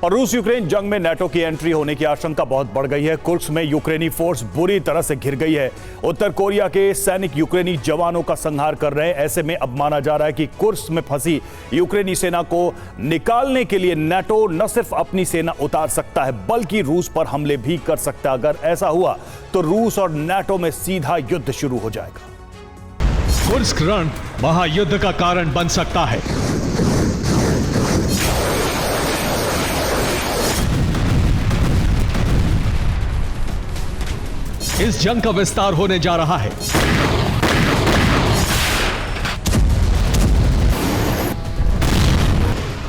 और रूस यूक्रेन जंग में नाटो की एंट्री होने की आशंका बहुत बढ़ गई है। कुर्स्क में यूक्रेनी फोर्स बुरी तरह से घिर गई है। उत्तर कोरिया के सैनिक यूक्रेनी जवानों का संहार कर रहे हैं। ऐसे में अब माना जा रहा है कि कुर्स्क में फंसी यूक्रेनी सेना को निकालने के लिए नाटो न सिर्फ अपनी सेना उतार सकता है बल्कि रूस पर हमले भी कर सकता है। अगर ऐसा हुआ तो रूस और नाटो में सीधा युद्ध शुरू हो जाएगा। कुर्स्क रण महायुद्ध का कारण बन सकता है। इस जंग का विस्तार होने जा रहा है।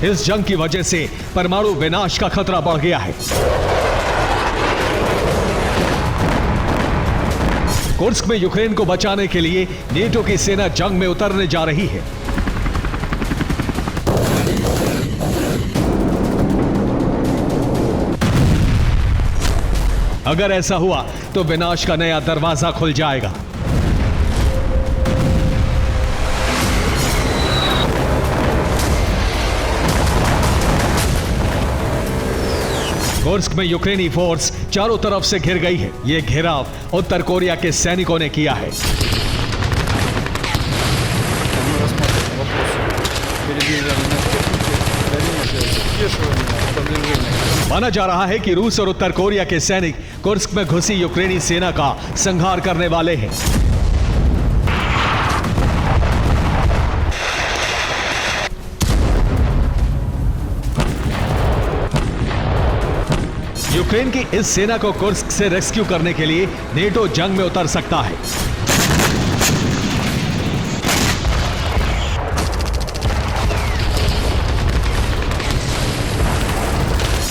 इस जंग की वजह से परमाणु विनाश का खतरा बढ़ गया है। कुर्स्क में यूक्रेन को बचाने के लिए नेटो की सेना जंग में उतरने जा रही है। अगर ऐसा हुआ तो विनाश का नया दरवाजा खुल जाएगा। कुर्स्क में यूक्रेनी फोर्स चारों तरफ से घिर गई है। यह घेराव उत्तर कोरिया के सैनिकों ने किया है। माना जा रहा है कि रूस और उत्तर कोरिया के सैनिक कुर्स्क में घुसी यूक्रेनी सेना का संहार करने वाले हैं। यूक्रेन की इस सेना को कुर्स्क से रेस्क्यू करने के लिए नेटो जंग में उतर सकता है।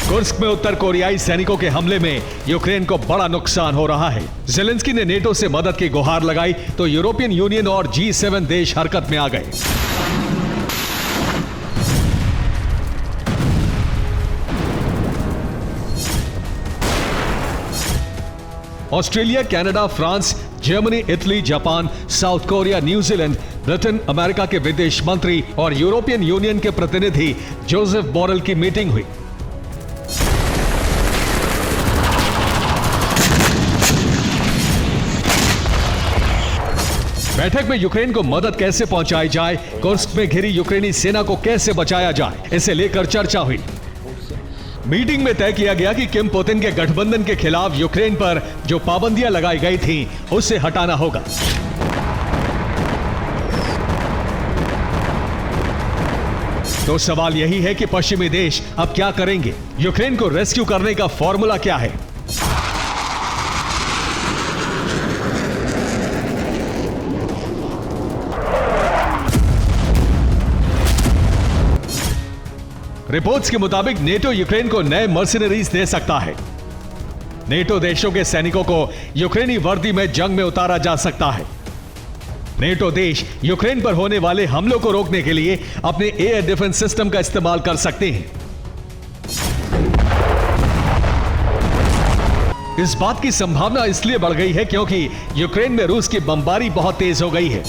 कुर्स्क में उत्तर कोरियाई सैनिकों के हमले में यूक्रेन को बड़ा नुकसान हो रहा है। ज़ेलेंस्की ने नेटो से मदद की गुहार लगाई तो यूरोपियन यूनियन और G7 देश हरकत में आ गए। Australia, Canada, France, Germany, Italy, Japan, south Korea, New Zealand, Britain, America के विदेश मंत्री और यूरोपियन यूनियन के प्रतिनिधि जोसेफ बोरेल की मीटिंग हुई। बैठक में यूक्रेन को मदद कैसे पहुंचाई जाए, कुर्स्क में घिरी यूक्रेनी सेना को कैसे बचाया जाए, इसे लेकर चर्चा हुई। मीटिंग में तय किया गया कि किम पुतिन के गठबंधन के खिलाफ यूक्रेन पर जो पाबंदियां लगाई गई थीं, उसे हटाना होगा। तो सवाल यही है कि पश्चिमी देश अब क्या करेंगे? यूक्रेन को रेस्क्यू करने का फॉर्मूला क्या है? रिपोर्ट्स के मुताबिक नेटो यूक्रेन को नए मर्सिनरीज दे सकता है। नेटो देशों के सैनिकों को यूक्रेनी वर्दी में जंग में उतारा जा सकता है। नेटो देश यूक्रेन पर होने वाले हमलों को रोकने के लिए अपने एयर डिफेंस सिस्टम का इस्तेमाल कर सकते हैं। इस बात की संभावना इसलिए बढ़ गई है क्योंकि यूक्रेन में रूस की बमबारी बहुत तेज हो गई है।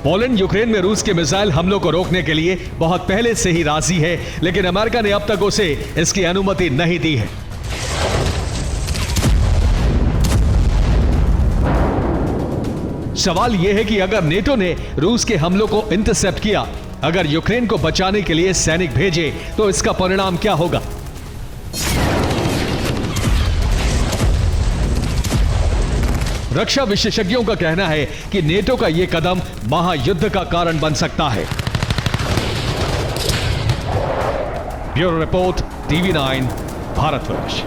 पोलैंड यूक्रेन में रूस के मिसाइल हमलों को रोकने के लिए बहुत पहले से ही राजी है, लेकिन अमेरिका ने अब तक उसे इसकी अनुमति नहीं दी है। सवाल यह है कि अगर नेटो ने रूस के हमलों को इंटरसेप्ट किया, अगर यूक्रेन को बचाने के लिए सैनिक भेजे, तो इसका परिणाम क्या होगा? रक्षा विशेषज्ञों का कहना है कि नेटो का यह कदम महायुद्ध का कारण बन सकता है। Bureau report, TV9, Bharatvarsh.